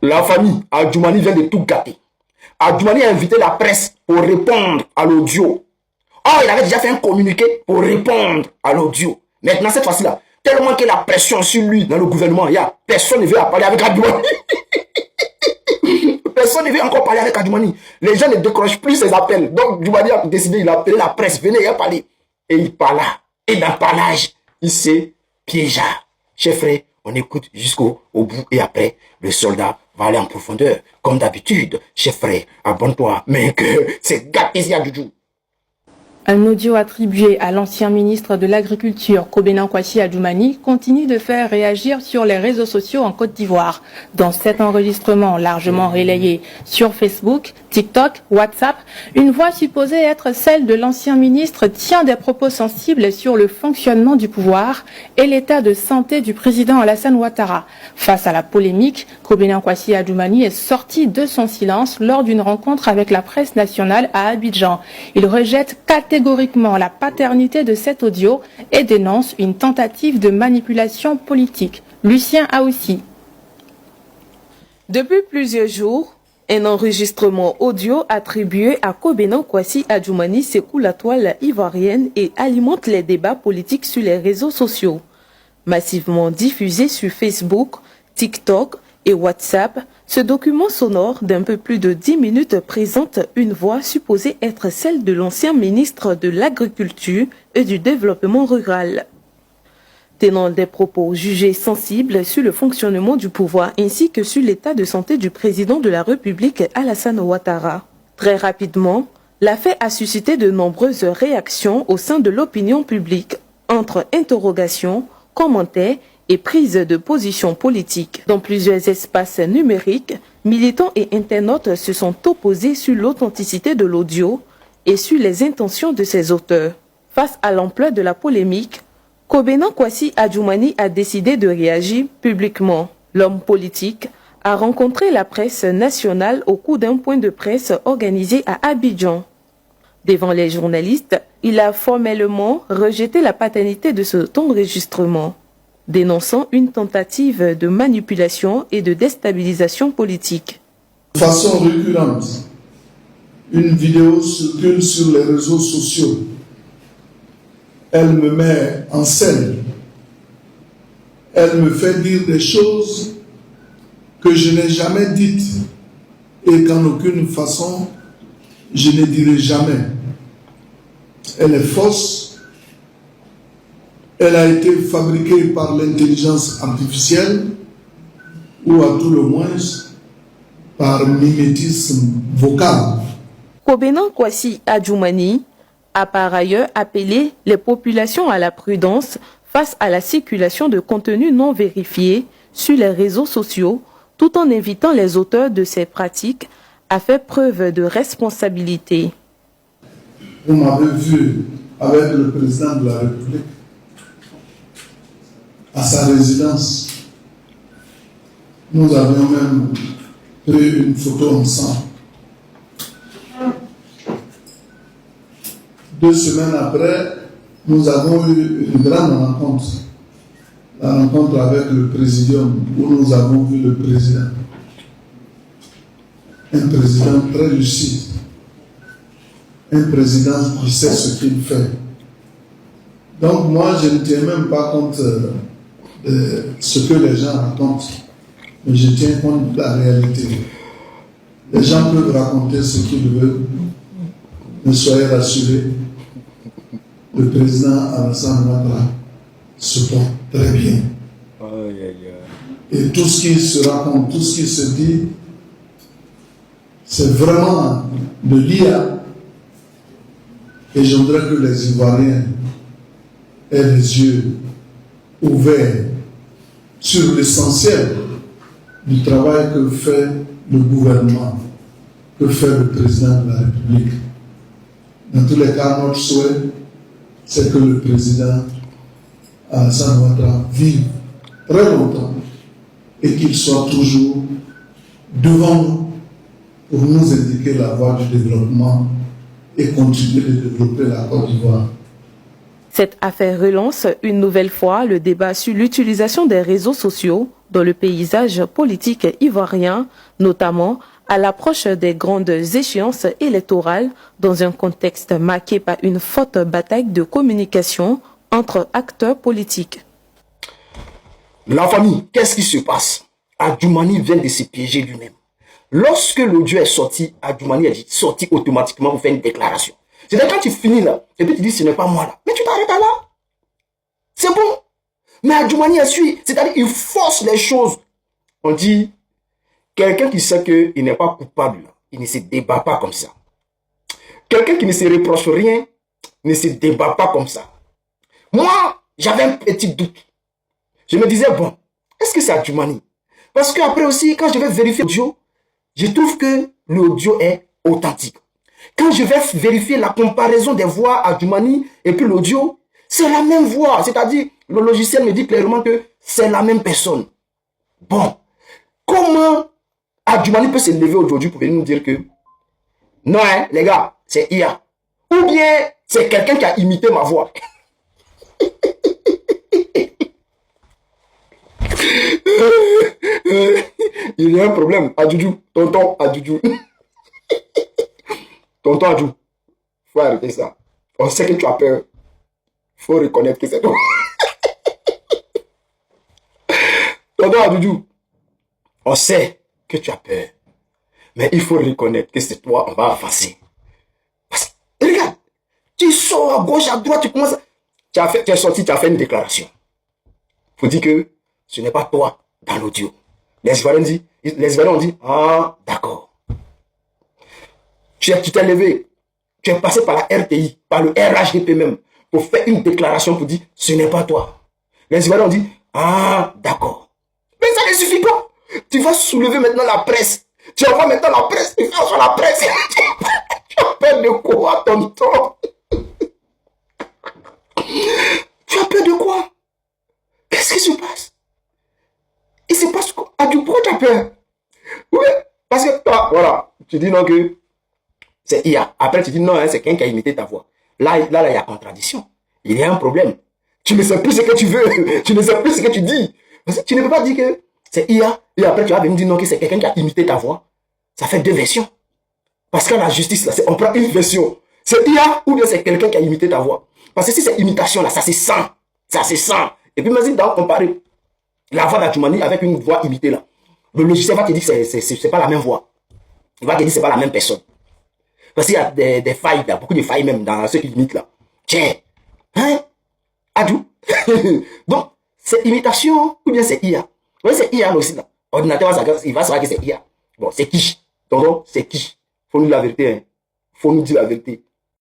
la famille Adjoumani vient de tout gâter. Adjoumani a invité la presse pour répondre à l'audio. Oh, il avait déjà fait un communiqué pour répondre à l'audio. Maintenant, cette fois-ci-là, tellement qu'il y a la pression sur lui dans le gouvernement, personne ne veut parler avec Adjoumani. Personne ne veut encore parler avec Adjoumani. Les gens ne décrochent plus ses appels. Donc, Adjoumani a décidé, il a appelé la presse, venez y parler. Et il parla. Et dans le parlage, il s'est piégé. Chef frère, on écoute jusqu'au bout et après, le soldat va aller en profondeur. Comme d'habitude, chef frère, abonne-toi, mais que c'est gâté ici à Doudou. Un audio attribué à l'ancien ministre de l'Agriculture, Kobena Kwasi Adjoumani, continue de faire réagir sur les réseaux sociaux en Côte d'Ivoire. Dans cet enregistrement largement relayé sur Facebook, TikTok, WhatsApp, une voix supposée être celle de l'ancien ministre tient des propos sensibles sur le fonctionnement du pouvoir et l'état de santé du président Alassane Ouattara. Face à la polémique, Kobena Kwasi Adjoumani est sorti de son silence lors d'une rencontre avec la presse nationale à Abidjan. Il rejette catégoriquement la paternité de cet audio et dénonce une tentative de manipulation politique. Lucien Aoussi. Depuis plusieurs jours, un enregistrement audio attribué à Kobena Kwasi Adjoumani secoue la toile ivoirienne et alimente les débats politiques sur les réseaux sociaux. Massivement diffusé sur Facebook, TikTok et WhatsApp, ce document sonore d'un peu plus de 10 minutes présente une voix supposée être celle de l'ancien ministre de l'Agriculture et du Développement rural. Tenant des propos jugés sensibles sur le fonctionnement du pouvoir ainsi que sur l'état de santé du président de la République Alassane Ouattara. Très rapidement, l'affaire a suscité de nombreuses réactions au sein de l'opinion publique, entre interrogations, commentaires et prise de position politique. Dans plusieurs espaces numériques, militants et internautes se sont opposés sur l'authenticité de l'audio et sur les intentions de ses auteurs. Face à l'ampleur de la polémique, Kobena Kwasi Adjoumani a décidé de réagir publiquement. L'homme politique a rencontré la presse nationale au cours d'un point de presse organisé à Abidjan. Devant les journalistes, il a formellement rejeté la paternité de cet enregistrement, dénonçant une tentative de manipulation et de déstabilisation politique. De façon récurrente, une vidéo circule sur les réseaux sociaux. Elle me met en scène. Elle me fait dire des choses que je n'ai jamais dites et qu'en aucune façon je ne dirai jamais. Elle est fausse. Elle a été fabriquée par l'intelligence artificielle ou à tout le moins par mimétisme vocal. Kobena Kwasi Adjoumani a par ailleurs appelé les populations à la prudence face à la circulation de contenus non vérifiés sur les réseaux sociaux, tout en invitant les auteurs de ces pratiques à faire preuve de responsabilité. Vous m'avez vu avec le président de la République à sa résidence. Nous avions même pris une photo ensemble. 2 semaines après, nous avons eu une grande rencontre. La rencontre avec le présidium où nous avons vu le président. Un président très lucide. Un président qui sait ce qu'il fait. Donc moi, je ne tiens même pas compte de ce que les gens racontent, mais je tiens compte de la réalité. Les gens peuvent raconter ce qu'ils veulent, mais soyez rassurés, le président Alassane Ouattara se porte très bien. Et tout ce qui se raconte, tout ce qui se dit, c'est vraiment de l'IA. Et je voudrais que les Ivoiriens aient les yeux ouverts sur l'essentiel du travail que fait le gouvernement, que fait le président de la République. Dans tous les cas, notre souhait, c'est que le président Alassane Ouattara vive très longtemps et qu'il soit toujours devant nous pour nous indiquer la voie du développement et continuer de développer la Côte d'Ivoire. Cette affaire relance une nouvelle fois le débat sur l'utilisation des réseaux sociaux dans le paysage politique ivoirien, notamment à l'approche des grandes échéances électorales, dans un contexte marqué par une forte bataille de communication entre acteurs politiques. La famille, qu'est-ce qui se passe? Adjoumani vient de se piéger lui-même. Lorsque l'audio est sorti, Adjoumani est sorti automatiquement pour faire une déclaration. C'est-à-dire quand tu finis là, et puis tu dis ce n'est pas moi là, mais tu t'arrêtes là. C'est bon. Mais Adjoumani a su, c'est-à-dire il force les choses. On dit, quelqu'un qui sait qu'il n'est pas coupable, il ne se débat pas comme ça. Quelqu'un qui ne se reproche rien, ne se débat pas comme ça. Moi, j'avais un petit doute. Je me disais, bon, est-ce que c'est Adjoumani? Parce qu'après aussi, quand je vais vérifier l'audio, je trouve que l'audio est authentique. Quand je vais vérifier la comparaison des voix Adjoumani et puis l'audio, c'est la même voix. C'est-à-dire, le logiciel me dit clairement que c'est la même personne. Bon, comment Adjoumani peut se lever aujourd'hui pour venir nous dire que non, hein, les gars, c'est IA. Ou bien c'est quelqu'un qui a imité ma voix. Il y a un problème. Adjoudjou, tonton Adjoudjou. Tonton Adjou, faut arrêter ça. On sait que tu as peur. Faut reconnaître que c'est toi. Tonton Adjoudjou, on sait que tu as peur. Mais il faut reconnaître que c'est toi, on va avancer. Parce que, regarde, tu sors à gauche, à droite, tu commences. Tu es sorti, tu as fait une déclaration. Faut dire que ce n'est pas toi dans l'audio. Les Ivoiriens ont dit, ah, d'accord. Tu t'es levé, tu es passé par la RTI, par le RHDP même, pour faire une déclaration pour dire, ce n'est pas toi. Les Ivoiriens ont dit, ah, d'accord. Mais ça ne suffit pas. Tu vas soulever maintenant la presse. Tu envoies maintenant la presse, tu fais sur la presse. Tu as peur de quoi, tonton? Tu as peur de quoi? Qu'est-ce qui se passe? Il se passe quoi? Pourquoi tu as peur? Oui, parce que toi, voilà, tu dis non que c'est IA. Après, tu dis non, hein, c'est quelqu'un qui a imité ta voix. Là, il y a contradiction. Il y a un problème. Tu ne sais plus ce que tu veux. Tu ne sais plus ce que tu dis. Parce que tu ne peux pas dire que c'est IA. Et après, tu vas venir dire non, que c'est quelqu'un qui a imité ta voix. Ça fait deux versions. Parce que la justice, là, on prend une version. C'est IA ou bien c'est quelqu'un qui a imité ta voix. Parce que si c'est imitation, là, ça se sent. Ça se sent. Et puis, imagine, comparer la voix d'Adjoumani avec une voix imitée, là. Le logiciel va te dire que c'est pas la même voix. Il va te dire que c'est pas la même personne. Parce qu'il y a des failles, il y a beaucoup de failles même dans ceux qui imitent, là. Tiens. Hein? Adjou. Donc, c'est imitation ou bien c'est IA? Oui, c'est IA, là aussi, là. Ordinateur, il va savoir que c'est IA. Bon, c'est qui? Donc, c'est qui? Faut nous dire la vérité, hein. Faut nous dire la vérité.